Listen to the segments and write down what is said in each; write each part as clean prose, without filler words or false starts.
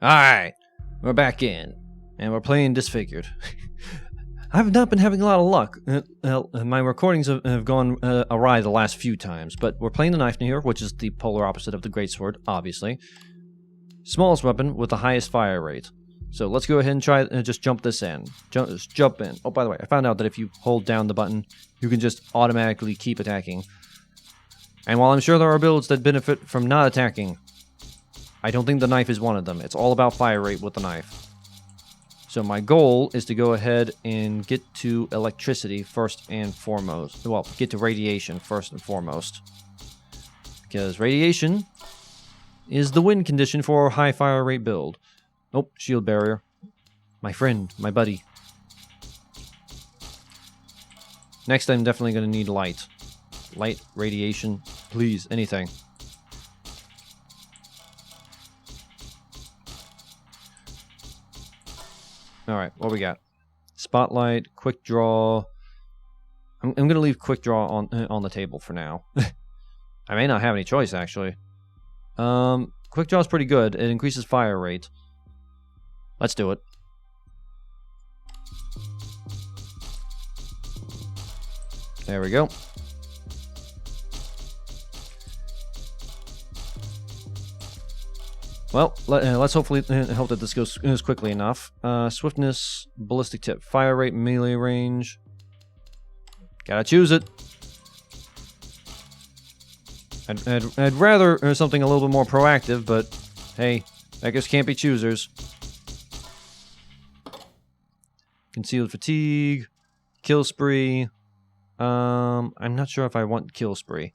Alright, we're back in, and we're playing Disfigured. I've not been having a lot of luck. My recordings have gone awry the last few times, but we're playing the knife here, which is the polar opposite of the greatsword, obviously. Smallest weapon with the highest fire rate. So let's go ahead and try just jump this in. Just jump in. Oh, by the way, I found out that if you hold down the button, you can just automatically keep attacking. And while I'm sure there are builds that benefit from not attacking, I don't think the knife is one of them. It's all about fire rate with the knife. So my goal is to go ahead and get to electricity first and foremost. Well, get to radiation first and foremost. Because radiation is the win condition for a high fire rate build. Oh, shield barrier. My friend, my buddy. Next, I'm definitely going to need light. Light, radiation, please, anything. Alright, what we got? Spotlight, quick draw. I'm going to leave quick draw on the table for now. I may not have any choice, actually. Quick draw is pretty good. It increases fire rate. Let's do it. There we go. Well, let's hopefully hope that this goes quickly enough. Swiftness, ballistic tip, fire rate, melee range. Gotta choose it. I'd rather something a little bit more proactive, but hey, beggars can't be choosers. Concealed fatigue, kill spree. I'm not sure if I want kill spree.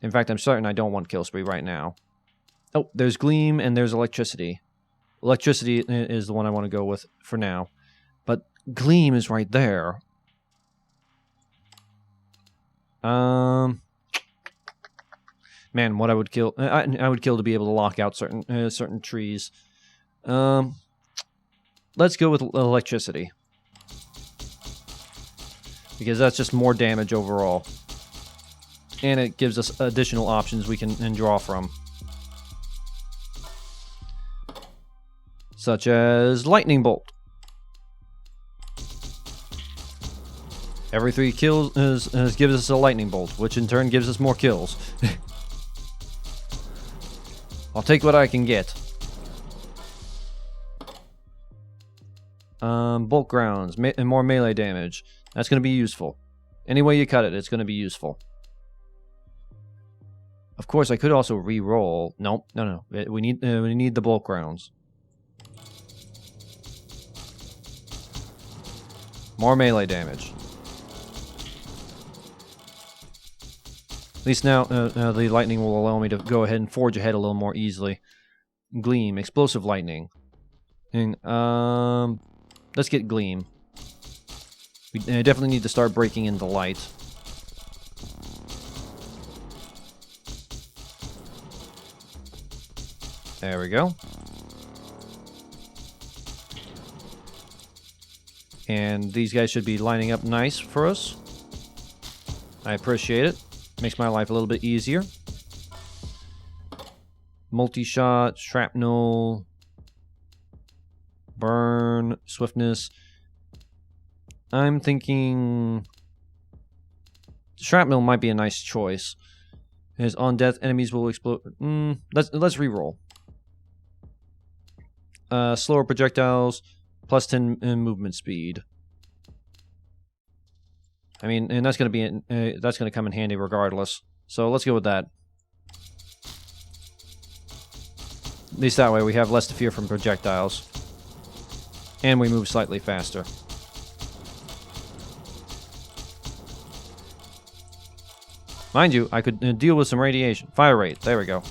In fact, I'm certain I don't want kill spree right now. Oh, there's gleam and there's electricity. Electricity is the one I want to go with for now. But gleam is right there. Man, what I would kill... I would kill to be able to lock out certain trees. Let's go with electricity. Because that's just more damage overall. And it gives us additional options we can draw from. Such as lightning bolt. Every 3 kills gives us a lightning bolt, which in turn gives us more kills. I'll take what I can get. Bolt grounds and more melee damage. That's going to be useful. Any way you cut it, it's going to be useful. Of course, I could also re-roll. Nope, no. We need the bolt grounds. More melee damage. At least now the lightning will allow me to go ahead and forge ahead a little more easily. Gleam, explosive lightning. And, let's get gleam. We definitely need to start breaking into light. There we go. And these guys should be lining up nice for us. I appreciate it. Makes my life a little bit easier. Multi-shot, shrapnel, burn, swiftness. I'm thinking shrapnel might be a nice choice. As on death, enemies will explode. Let's re-roll. Slower projectiles. Plus 10 movement speed. I mean, and that's going to be that's going to come in handy regardless. So let's go with that. At least that way we have less to fear from projectiles, and we move slightly faster. Mind you, I could deal with some radiation. Fire rate. There we go.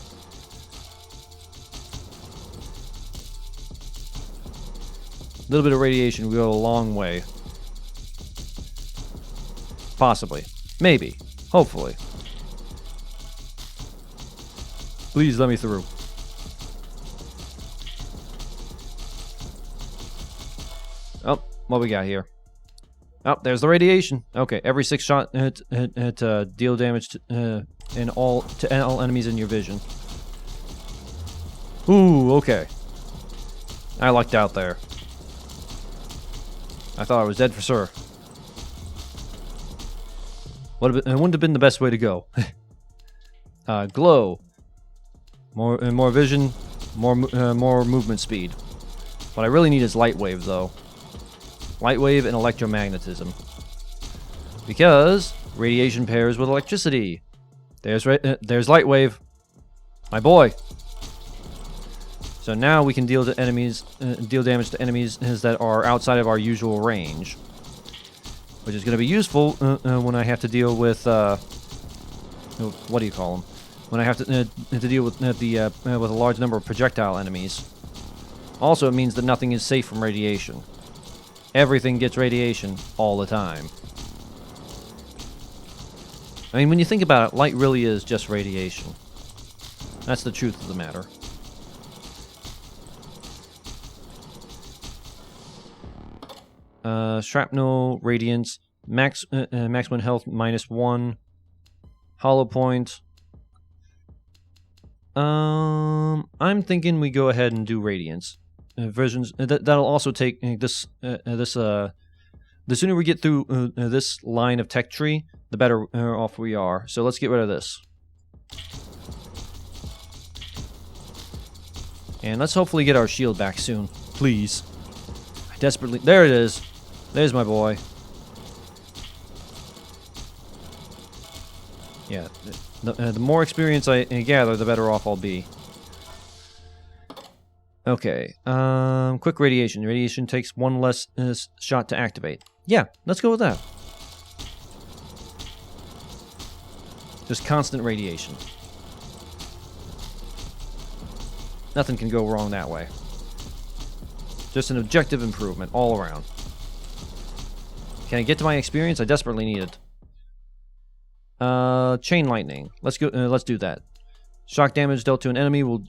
A little bit of radiation will go a long way. Possibly. Maybe. Hopefully. Please let me through. Oh, what we got here? Oh, there's the radiation. Okay, every 6 shot deal damage to all enemies in your vision. Ooh, okay. I lucked out there. I thought I was dead for sure. It wouldn't have been the best way to go. Glow. More vision, more movement speed. What I really need is light wave, though. Light wave and electromagnetism. Because radiation pairs with electricity. There's light wave. My boy. So now we can deal damage to enemies that are outside of our usual range, which is going to be useful when I have to deal with what do you call them? When I have to deal with with a large number of projectile enemies. Also, it means that nothing is safe from radiation. Everything gets radiation all the time. I mean, when you think about it, light really is just radiation. That's the truth of the matter. Shrapnel, Radiance, maximum health -1, Hollow Point. I'm thinking we go ahead and do Radiance. Versions that'll also take the sooner we get through this line of tech tree, the better off we are. So let's get rid of this. And let's hopefully get our shield back soon. Please. I desperately... There it is. There's my boy. Yeah. The more experience I gather, the better off I'll be. Okay. Quick radiation. Radiation takes 1 less shot to activate. Yeah, let's go with that. Just constant radiation. Nothing can go wrong that way. Just an objective improvement all around. Can I get to my experience? I desperately need it. Chain lightning. Let's go. Let's do that. Shock damage dealt to an enemy will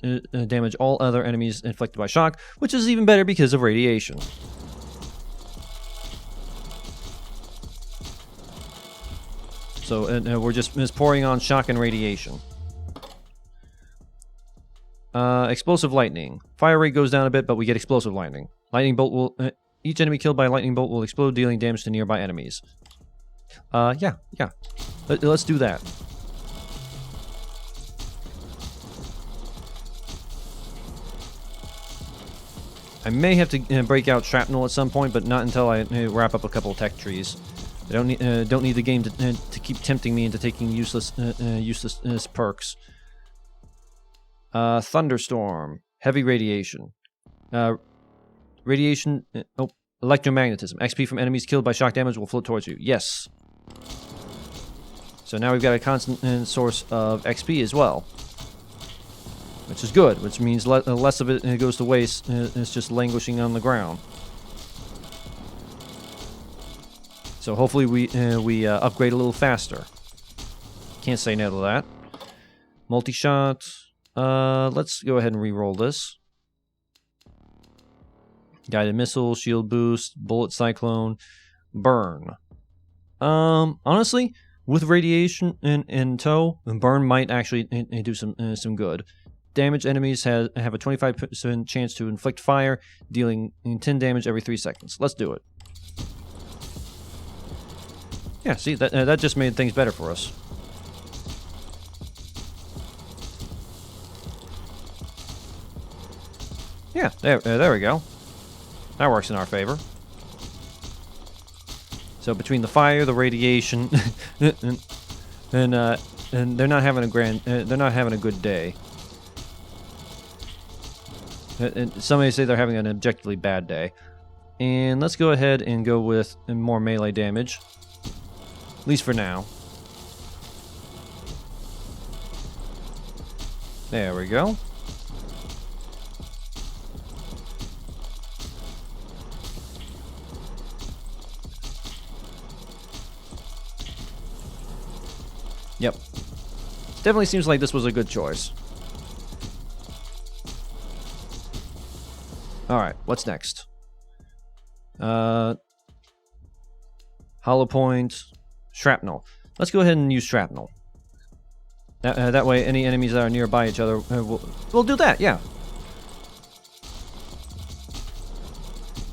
damage all other enemies inflicted by shock, which is even better because of radiation. So we're just pouring on shock and radiation. Explosive lightning. Fire rate goes down a bit, but we get explosive lightning. Lightning bolt will... each enemy killed by a lightning bolt will explode, dealing damage to nearby enemies. Yeah. Let's do that. I may have to break out shrapnel at some point, but not until I wrap up a couple of tech trees. I don't need the game to keep tempting me into taking useless perks. Thunderstorm, heavy radiation, electromagnetism. XP from enemies killed by shock damage will float towards you. Yes. So now we've got a constant source of XP as well, which is good. Which means less of it goes to waste. It's just languishing on the ground. So hopefully we upgrade a little faster. Can't say no to that. Multi-shot. Let's go ahead and re-roll this. Guided missile, shield boost, bullet cyclone, burn. Honestly, with radiation in tow, burn might actually do some good. Damaged enemies have a 25% chance to inflict fire, dealing 10 damage every 3 seconds. Let's do it. Yeah, see, that just made things better for us. Yeah, there we go. That works in our favor. So between the fire, the radiation, and they're not having a good day. And some may say they're having an objectively bad day. And let's go ahead and go with more melee damage. At least for now. There we go. Yep. Definitely seems like this was a good choice. Alright, what's next? Hollow point, shrapnel. Let's go ahead and use shrapnel. That way, any enemies that are nearby each other, we'll do that, yeah.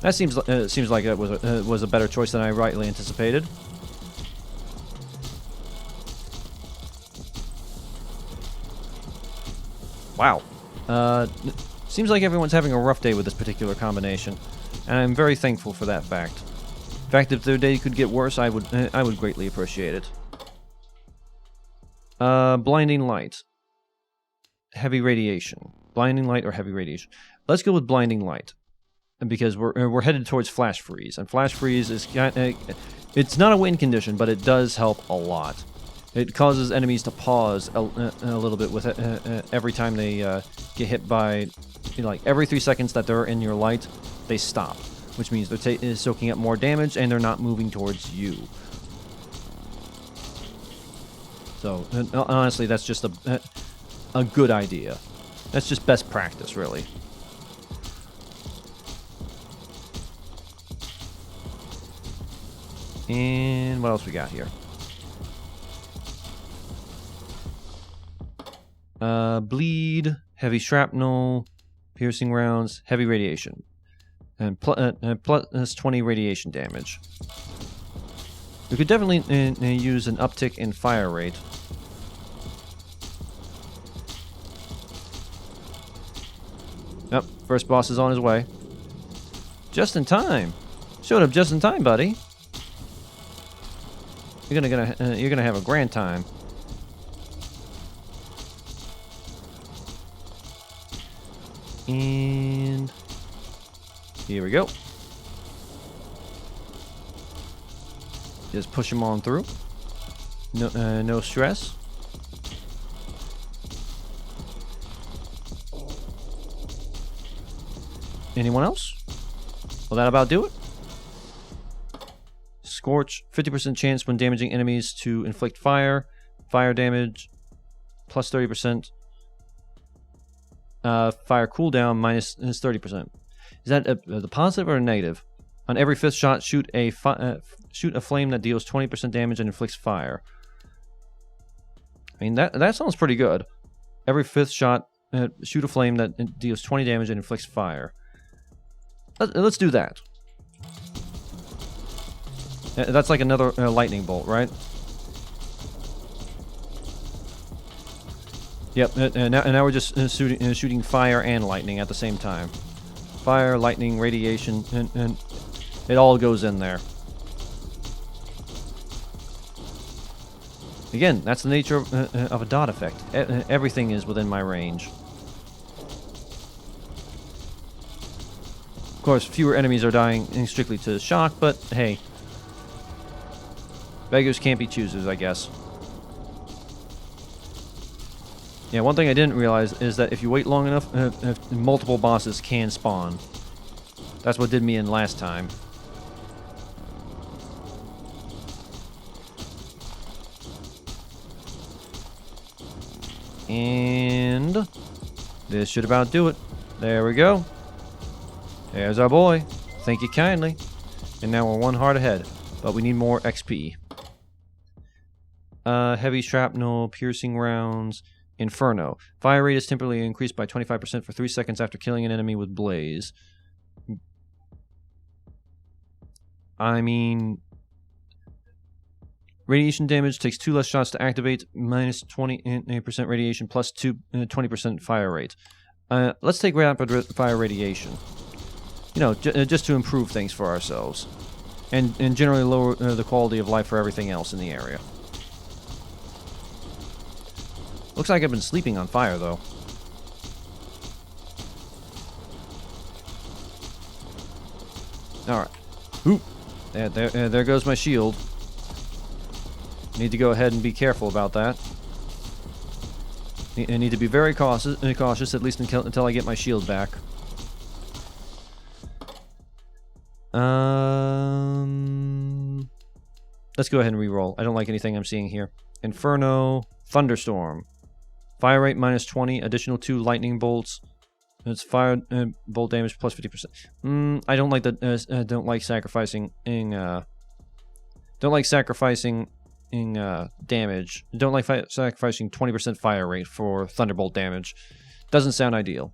That seems like it was a better choice than I rightly anticipated. Wow. Seems like everyone's having a rough day with this particular combination, and I'm very thankful for that fact. In fact, if their day could get worse, I would greatly appreciate it. Blinding light. Heavy radiation. Blinding light or heavy radiation. Let's go with blinding light, because we're headed towards flash freeze, and flash freeze is it's not a win condition, but it does help a lot. It causes enemies to pause a little bit with every time they get hit by, like every 3 seconds that they're in your light, they stop, which means they're soaking up more damage and they're not moving towards you. So honestly, that's just a good idea. That's just best practice, really. And what else we got here? Bleed, heavy shrapnel, piercing rounds, heavy radiation, and plus 20 radiation damage. We could definitely use an uptick in fire rate. Yep, first boss is on his way. Just in time. Showed up just in time, buddy. You're gonna have a grand time. And here we go. Just push him on through. No stress. Anyone else? Will that about do it? Scorch, 50% chance when damaging enemies to inflict fire. Fire damage, plus 30%. Fire cooldown, minus 30%. Is that the positive or a negative? On every 5th shot, shoot a flame that deals 20% damage and inflicts fire. I mean, that sounds pretty good. Every 5th shot, shoot a flame that deals 20 damage and inflicts fire. Let's do that. That's like another lightning bolt, right? Yep, and now we're just shooting fire and lightning at the same time. Fire, lightning, radiation, and it all goes in there. Again, that's the nature of a dot effect. Everything is within my range. Of course, fewer enemies are dying strictly to shock, but hey. Beggars can't be choosers, I guess. Yeah, one thing I didn't realize is that if you wait long enough, multiple bosses can spawn. That's what did me in last time. And this should about do it. There we go. There's our boy. Thank you kindly. And now we're one heart ahead, but we need more XP. Heavy shrapnel, piercing rounds, Inferno. Fire rate is temporarily increased by 25% for 3 seconds after killing an enemy with blaze. I mean, radiation damage takes 2 less shots to activate, minus 20% radiation, plus 20% fire rate. Let's take rapid fire radiation. You know, just to improve things for ourselves. And generally lower the quality of life for everything else in the area. Looks like I've been sleeping on fire, though. Alright. Oop. There goes my shield. Need to go ahead and be careful about that. I need to be very cautious, at least until I get my shield back. Let's go ahead and re-roll. I don't like anything I'm seeing here. Inferno. Thunderstorm. Fire rate minus 20. Additional 2 lightning bolts. It's fire bolt damage plus 50%. I don't like that. Don't like sacrificing damage. Don't like sacrificing 20% fire rate for thunderbolt damage. Doesn't sound ideal.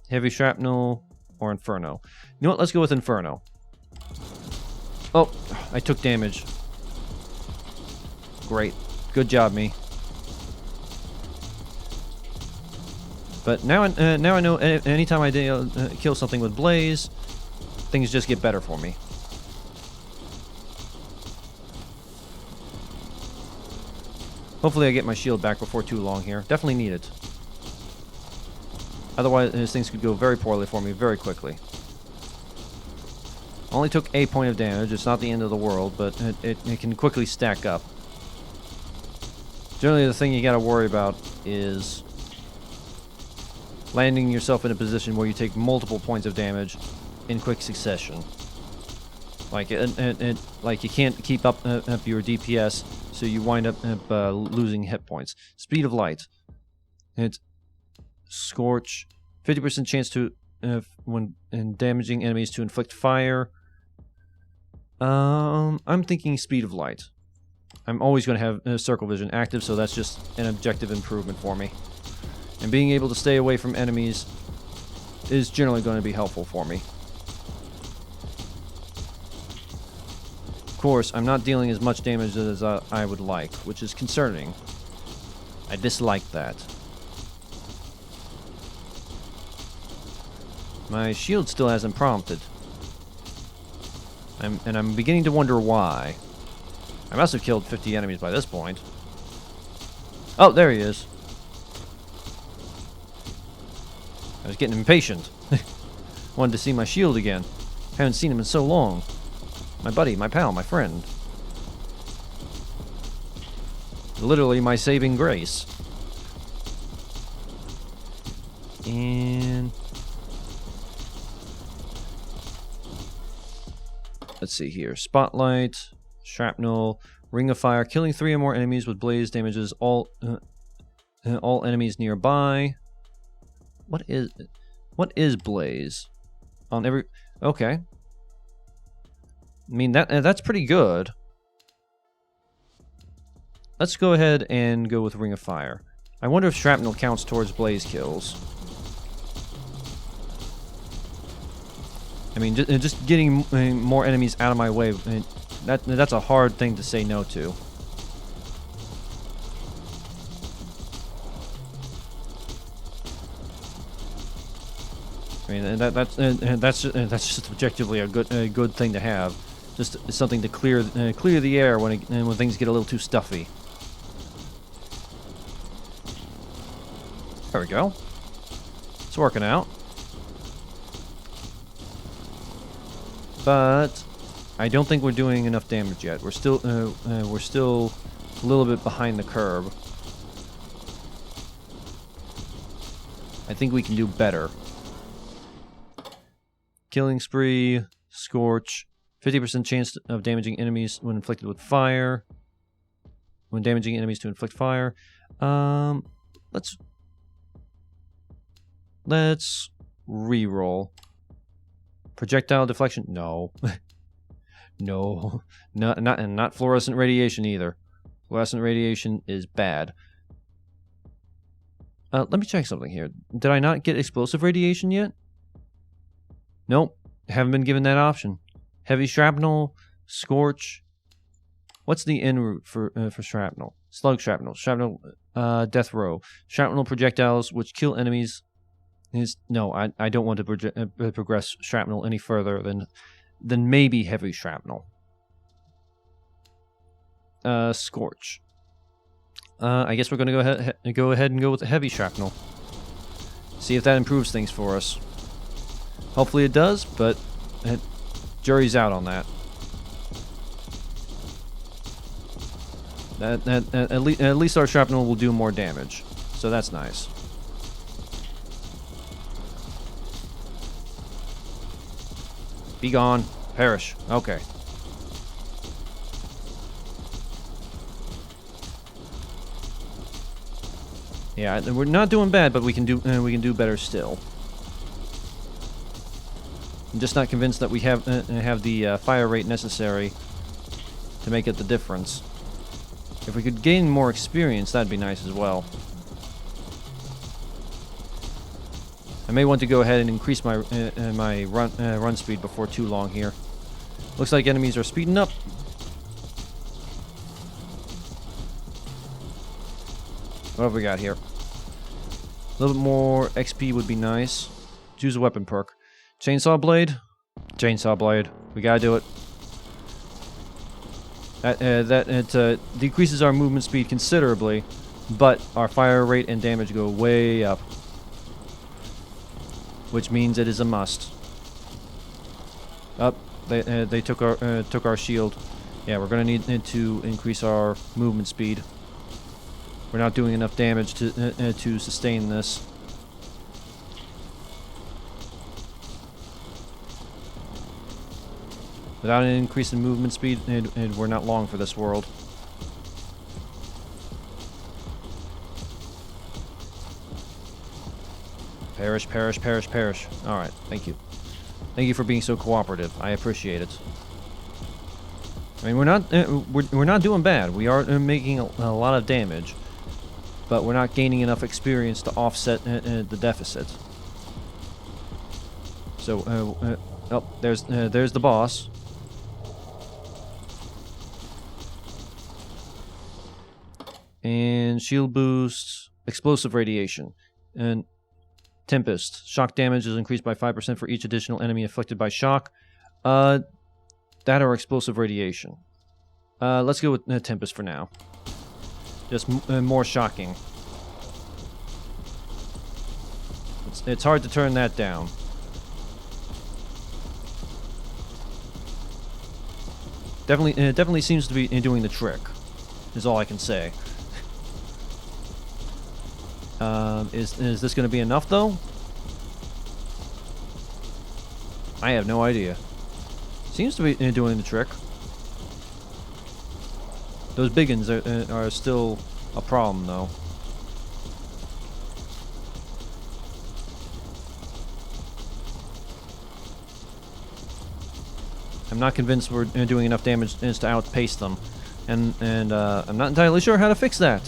Heavy shrapnel or Inferno. You know what? Let's go with Inferno. Oh, I took damage. Great. Good job, me. But now I know anytime I kill something with Blaze, things just get better for me. Hopefully I get my shield back before too long here. Definitely need it. Otherwise, things could go very poorly for me very quickly. Only took a point of damage. It's not the end of the world, but it can quickly stack up. Generally, the thing you gotta worry about is landing yourself in a position where you take multiple points of damage in quick succession. Like like you can't keep up your DPS, so you wind up losing hit points. Speed of light. It's Scorch. 50% chance to when damaging enemies to inflict fire. I'm thinking speed of light. I'm always going to have circle vision active, so that's just an objective improvement for me. And being able to stay away from enemies is generally going to be helpful for me. Of course, I'm not dealing as much damage as I would like, which is concerning. I dislike that. My shield still hasn't prompted. And I'm beginning to wonder why. I must have killed 50 enemies by this point. Oh, there he is. I was getting impatient. Wanted to see my shield again. Haven't seen him in so long. My buddy, my pal, my friend. Literally my saving grace. And let's see here. Spotlight, Shrapnel, Ring of Fire. Killing 3 or more enemies with Blaze damages all enemies nearby. What is Blaze? On every... Okay. I mean, that's pretty good. Let's go ahead and go with Ring of Fire. I wonder if Shrapnel counts towards Blaze kills. I mean, just getting more enemies out of my way, that's a hard thing to say no to. I mean, that's just objectively a good thing to have. Just something to clear the air when things get a little too stuffy. There we go. It's working out. But I don't think we're doing enough damage yet. We're still a little bit behind the curve. I think we can do better. Killing Spree, Scorch, 50% chance of damaging enemies when inflicted with fire. When damaging enemies to inflict fire. Let's re-roll. Projectile deflection? No. No. Not fluorescent radiation either. Fluorescent radiation is bad. Let me check something here. Did I not get explosive radiation yet? Nope. Haven't been given that option. Heavy shrapnel, Scorch. What's the en route for shrapnel? Slug shrapnel. Shrapnel, death row. Shrapnel projectiles which kill enemies. No, I don't want to progress shrapnel any further than maybe heavy shrapnel. Scorch. I guess we're going to go ahead and go with the heavy shrapnel. See if that improves things for us. Hopefully it does, but jury's out on that. At least our shrapnel will do more damage, so that's nice. Be gone. Perish. Okay. Yeah, we're not doing bad, but we can do better still. I'm just not convinced that we have the fire rate necessary to make it the difference. If we could gain more experience, that'd be nice as well. I may want to go ahead and increase my my run speed before too long here. Looks like enemies are speeding up. What have we got here? A little bit more XP would be nice. Choose a weapon perk. Chainsaw blade. Chainsaw blade. We gotta do it. That decreases our movement speed considerably, but our fire rate and damage go way up, which means it is a must. Up, they took our shield. Yeah, we're gonna need to increase our movement speed. We're not doing enough damage to sustain this. Without an increase in movement speed, and we're not long for this world. Perish, perish, perish, perish. Alright, thank you. Thank you for being so cooperative. I appreciate it. I mean, we're not doing bad. We are making a lot of damage, but we're not gaining enough experience to offset the deficit. So, oh, there's the boss. And shield boost, explosive radiation, and Tempest. Shock damage is increased by 5% for each additional enemy afflicted by shock. That or explosive radiation. Let's go with Tempest for now. Just more shocking. It's hard to turn that down. It definitely seems to be doing the trick, is all I can say. Is this going to be enough, though? I have no idea. Seems to be doing the trick. Those biggins are still a problem, though. I'm not convinced we're doing enough damage to outpace them, and I'm not entirely sure how to fix that.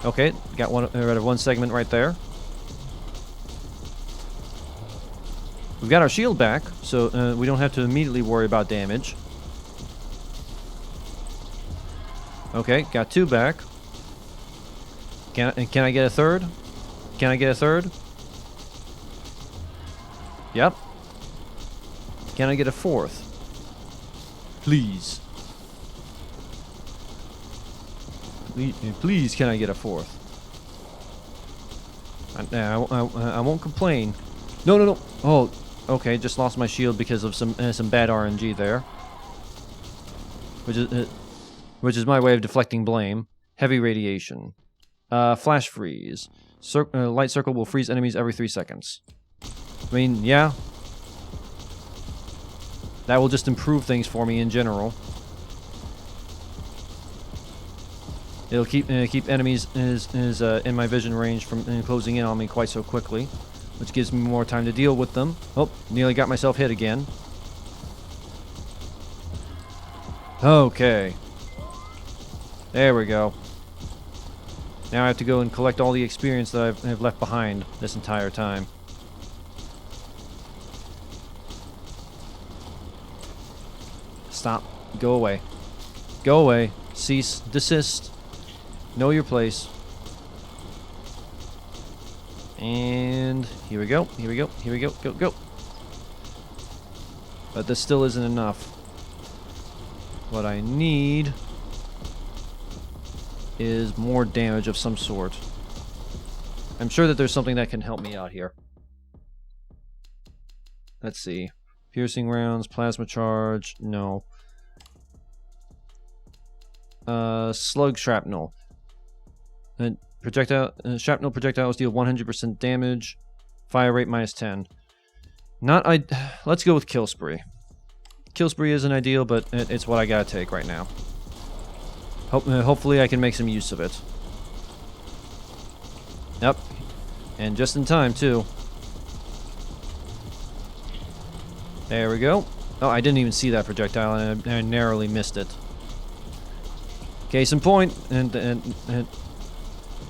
Okay, got rid of one segment right there. We've got our shield back, so we don't have to immediately worry about damage. Okay, got two back. Can I get a third? Can I get a third? Yep. Can I get a fourth? Please. Please, can I get a fourth? I won't complain. No, no, no. Oh, okay. Just lost my shield because of some bad RNG there, which is my way of deflecting blame. Heavy radiation, flash freeze. Light circle will freeze enemies every 3 seconds. I mean, yeah. That will just improve things for me in general. It'll keep enemies in my vision range from closing in on me quite so quickly, which gives me more time to deal with them. Oh, nearly got myself hit again. Okay. There we go. Now I have to go and collect all the experience that I've left behind this entire time. Stop. Go away. Go away. Cease. Desist. Know your place. And here we go. Here we go. Here we go. Go, go. But this still isn't enough. What I need is more damage of some sort. I'm sure that there's something that can help me out here. Let's see. Piercing rounds, plasma charge, no. Slug shrapnel. And shrapnel projectiles deal 100% damage. Fire rate -10. Let's go with kill spree. Kill spree isn't ideal, but it's what I gotta take right now. Hopefully I can make some use of it. Yep. And just in time, too. There we go. Oh, I didn't even see that projectile, and I narrowly missed it. Case in point, and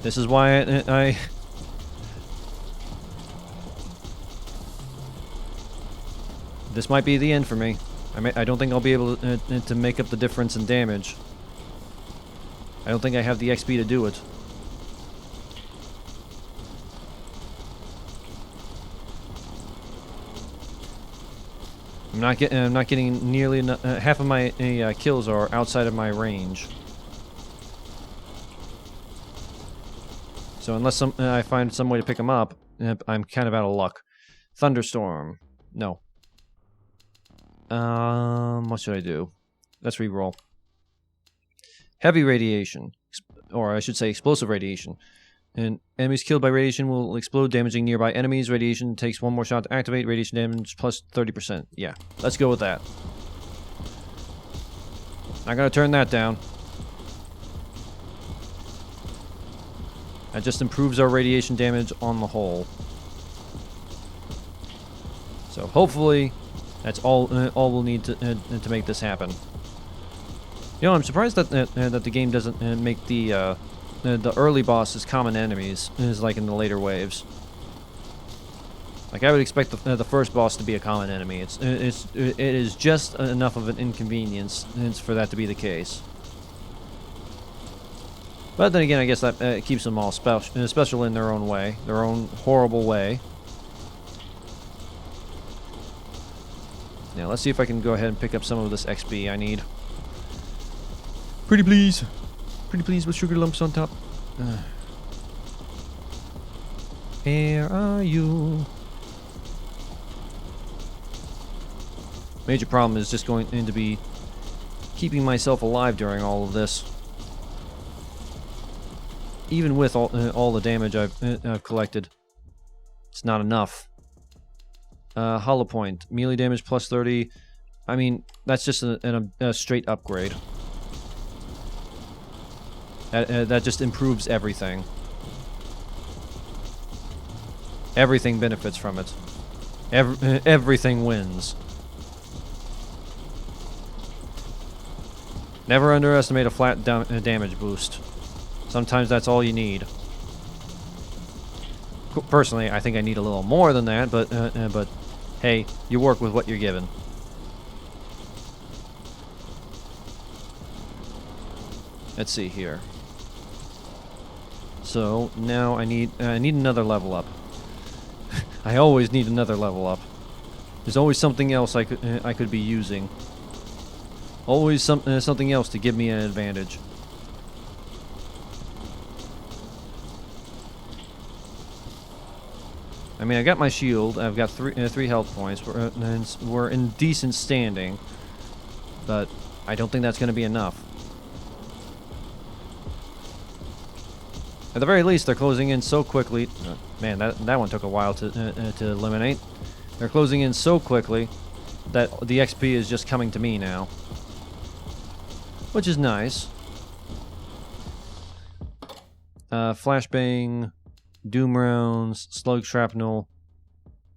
This is why I this might be the end for me. I don't think I'll be able to make up the difference in damage. I don't think I have the XP to do it. I'm not getting nearly enough. Half of my kills are outside of my range. So unless I find some way to pick them up, I'm kind of out of luck. Thunderstorm. No. What should I do? Let's re-roll. Heavy radiation, or I should say explosive radiation. And enemies killed by radiation will explode, damaging nearby enemies. Radiation takes one more shot to activate. Radiation damage plus 30%. Yeah, let's go with that. Not gonna turn that down. That just improves our radiation damage on the whole. So hopefully, that's all we'll need to make this happen. You know, I'm surprised that the game doesn't make the early bosses common enemies, is like in the later waves. Like I would expect the first boss to be a common enemy. It is just enough of an inconvenience for that to be the case. But then again, I guess that keeps them all special in their own way, their own horrible way. Now let's see if I can go ahead and pick up some of this XP I need. Pretty please. Pretty please with sugar lumps on top. Where are you? Major problem is just going to be keeping myself alive during all of this. Even with all the damage I've collected, it's not enough. Hollow point, melee damage plus 30. I mean, that's just a straight upgrade. That just improves everything. Everything benefits from it. Everything wins. Never underestimate a flat damage boost. Sometimes that's all you need. Personally, I think I need a little more than that, but hey, you work with what you're given. Let's see here. So now I need another level up. I always need another level up. There's always something else I could be using. Always something else to give me an advantage. I mean, I got my shield. I've got three health points. We're in decent standing, but I don't think that's going to be enough. At the very least, they're closing in so quickly. Man, that one took a while to eliminate. They're closing in so quickly that the XP is just coming to me now, which is nice. Flashbang, doom rounds, slug shrapnel,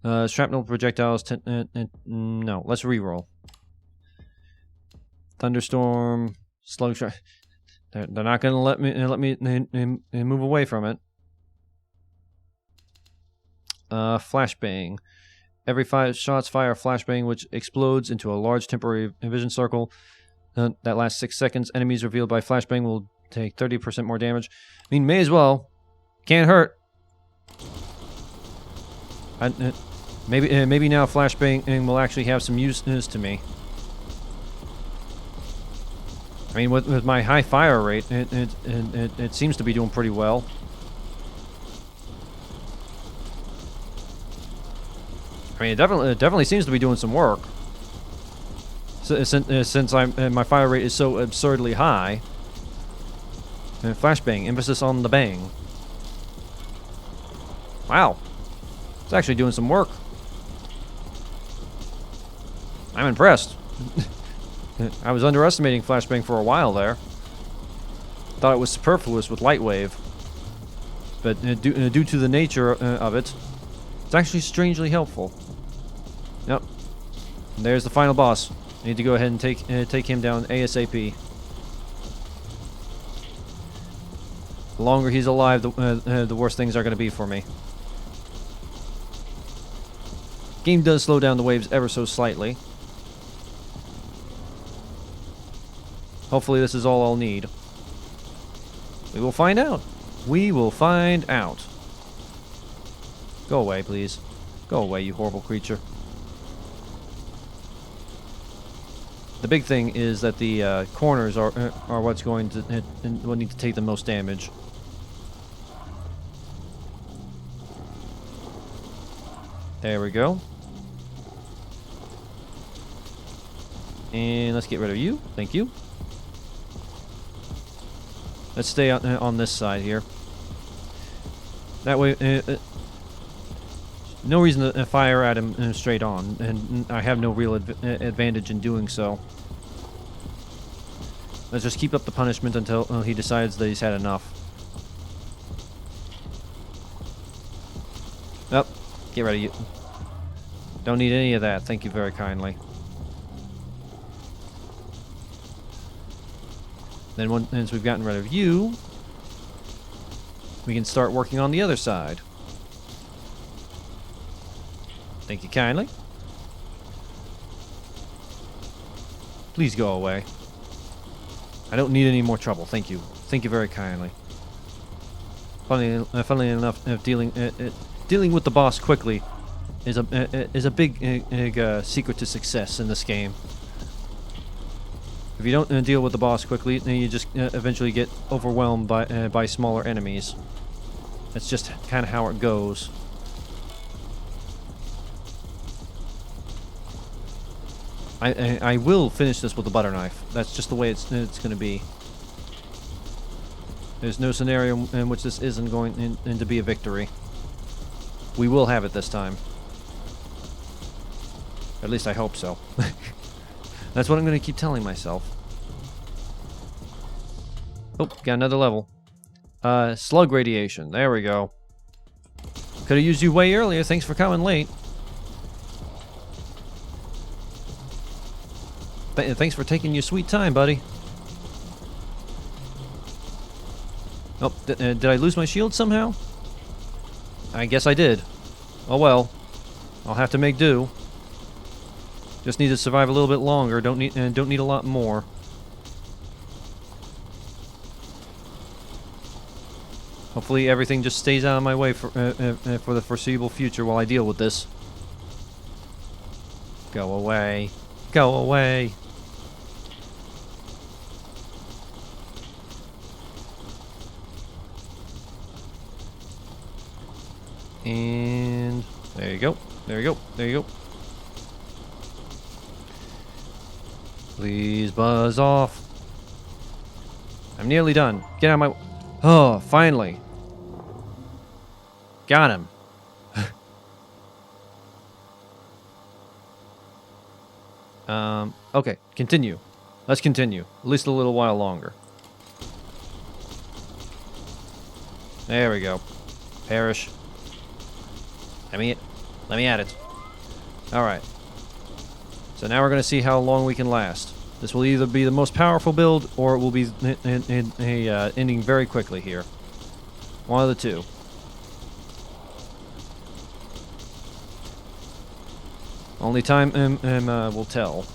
shrapnel projectiles. No, let's reroll. Thunderstorm, slug shrapnel. They're not going to let me move away from it. Flashbang. Every 5 shots fire a flashbang, which explodes into a large temporary vision circle that lasts 6 seconds. Enemies revealed by flashbang will take 30% more damage. I mean, may as well. Can't hurt. Maybe now flashbang will actually have some use to me. I mean, with my high fire rate, it seems to be doing pretty well. I mean, it definitely seems to be doing some work. Since my fire rate is so absurdly high. And flashbang, emphasis on the bang. Wow, it's actually doing some work. I'm impressed. I was underestimating flashbang for a while there. Thought it was superfluous with light wave, but due to the nature of it, it's actually strangely helpful. Yep. And there's the final boss. I need to go ahead and take him down ASAP. The longer he's alive, the worse things are going to be for me. Game does slow down the waves ever so slightly. Hopefully this is all I'll need. We will find out. We will find out. Go away, please. Go away, you horrible creature. The big thing is that the corners are what's going to what need to take the most damage. There we go. And let's get rid of you. Thank you. Let's stay on this side here. That way, no reason to fire at him straight on, and I have no real advantage in doing so. Let's just keep up the punishment until he decides that he's had enough. Oh, get rid of you. Don't need any of that, thank you very kindly. Then once we've gotten rid of you, we can start working on the other side. Thank you kindly. Please go away. I don't need any more trouble, thank you. Thank you very kindly. Funnily enough, dealing with the boss quickly is a big secret to success in this game. If you don't deal with the boss quickly, then you just eventually get overwhelmed by smaller enemies. That's just kind of how it goes. I will finish this with a butter knife. That's just the way it's going to be. There's no scenario in which this isn't going to be a victory. We will have it this time. At least I hope so. That's what I'm going to keep telling myself. Oh, got another level. Slug radiation. There we go. Could have used you way earlier. Thanks for coming late. Thanks for taking your sweet time, buddy. Oh, did I lose my shield somehow? I guess I did. Oh well. I'll have to make do. Just need to survive a little bit longer. Don't need a lot more. Hopefully everything just stays out of my way for the foreseeable future while I deal with this. Go away. Go away. And there you go. There you go. There you go. Please buzz off. I'm nearly done. Get out of my... Oh, finally. Got him. Okay, continue. Let's continue. At least a little while longer. There we go. Perish. Let me at it. Alright. So now we're going to see how long we can last. This will either be the most powerful build, or it will be ending very quickly here. One of the two. Only time will tell.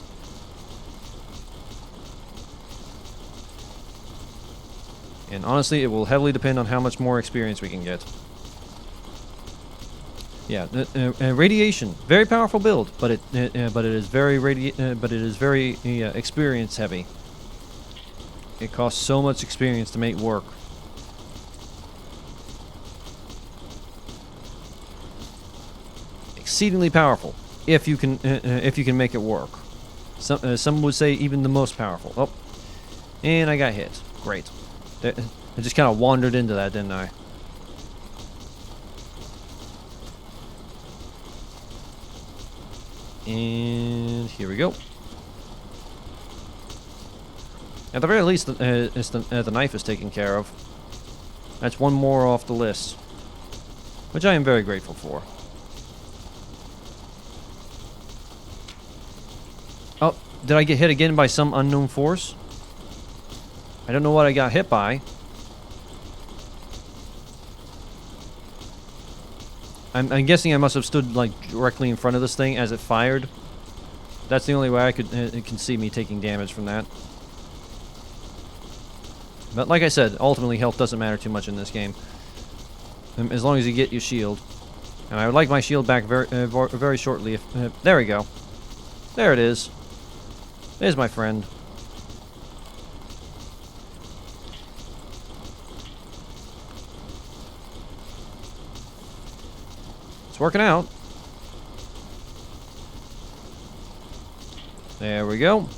And honestly, it will heavily depend on how much more experience we can get. Yeah, radiation, very powerful build, but it is very experience heavy. It costs so much experience to make work. Exceedingly powerful, if you can make it work. Some would say even the most powerful. Oh, and I got hit. Great. I just kind of wandered into that, didn't I? And here we go. At the very least, the knife is taken care of. That's one more off the list, which I am very grateful for. Oh, did I get hit again by some unknown force? I don't know what I got hit by. I'm guessing I must have stood like directly in front of this thing as it fired. That's the only way I could it can see me taking damage from that. But like I said, ultimately health doesn't matter too much in this game, as long as you get your shield. And I would like my shield back very shortly. If there we go, there it is. There's my friend. It's working out. There we go.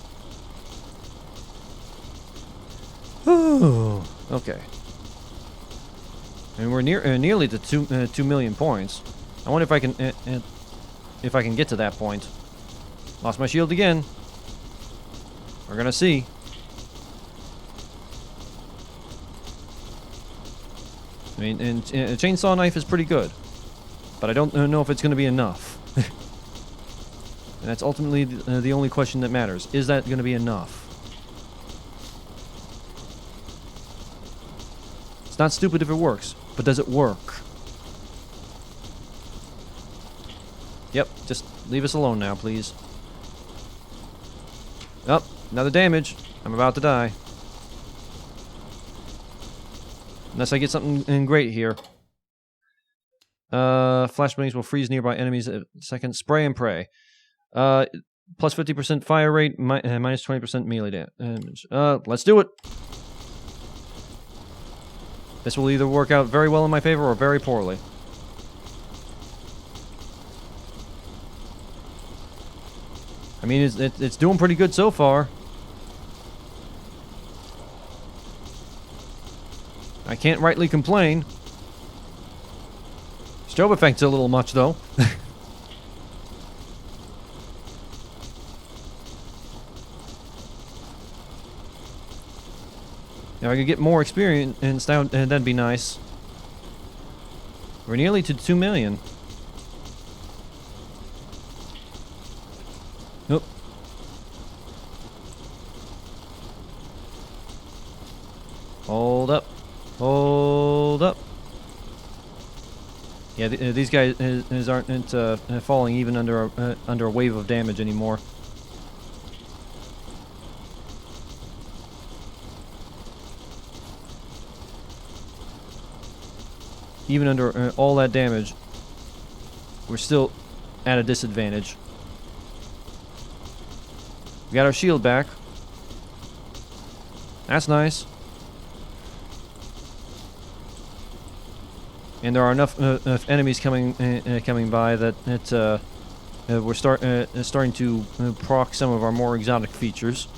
Ooh, okay. And we're nearly to 2 million points. I wonder if I can get to that point. Lost my shield again. We're gonna see. I mean, and a chainsaw knife is pretty good, but I don't know if it's gonna be enough. And that's ultimately the only question that matters. Is that gonna be enough? It's not stupid if it works, but does it work? Yep, just leave us alone now, please. Oh, another damage. I'm about to die. Unless I get something great here. Flashbangs will freeze nearby enemies a second. Spray and pray. Plus 50% fire rate, minus 20% melee damage. Let's do it. This will either work out very well in my favor or very poorly. I mean, it's doing pretty good so far. I can't rightly complain. Strobe effect's a little much, though. Now I could get more experience, and that'd be nice. We're nearly to 2 million. Nope. Hold up. Hold up. Yeah, these guys aren't falling even under a wave of damage anymore. Even under all that damage, we're still at a disadvantage. We got our shield back. That's nice. And there are enough enemies coming by that we're starting to proc some of our more exotic features.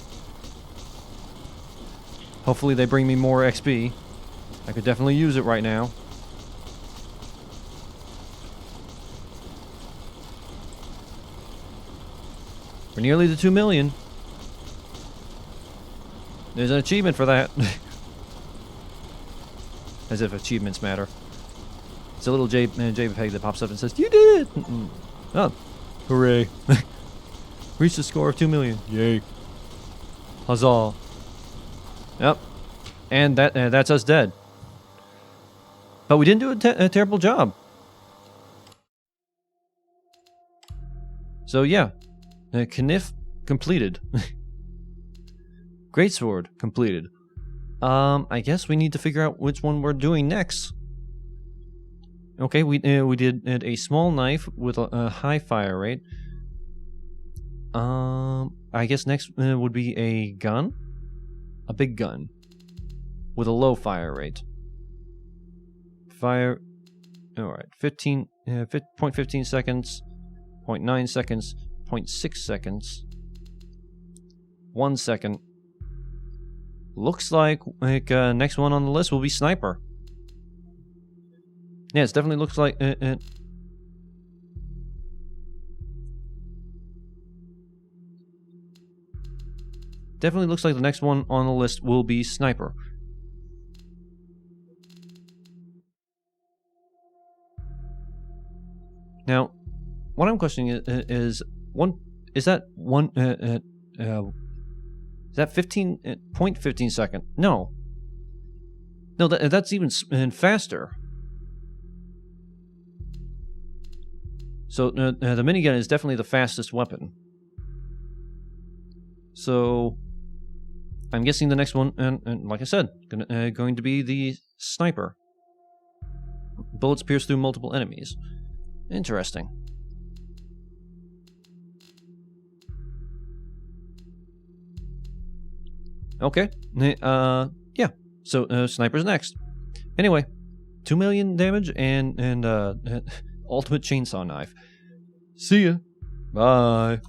Hopefully they bring me more XP. I could definitely use it right now. We're nearly to 2 million. There's an achievement for that. As if achievements matter. It's a little JPEG that pops up and says, "You did it!" Oh, hooray. Reached a score of 2 million. Yay. Huzzah. Yep. And that's us dead. But we didn't do a terrible job. So yeah. Knif completed. Greatsword completed. I guess we need to figure out which one we're doing next. Okay, we did a small knife with a high fire rate. I guess next would be a gun, a big gun, with a low fire rate. All right, 0.15 seconds, 0.9 seconds. 0.6 seconds. 1 second. Looks like next one on the list will be sniper. Yeah, it definitely looks like definitely looks like the next one on the list will be sniper. Now, what I'm questioning is is that 0.15 second? No, that's even faster. So the minigun is definitely the fastest weapon. So I'm guessing the next one, and like I said, going to be the sniper. Bullets pierce through multiple enemies. Interesting. Okay. Yeah. So sniper's next. Anyway, 2 million damage and ultimate chainsaw knife. See ya. Bye.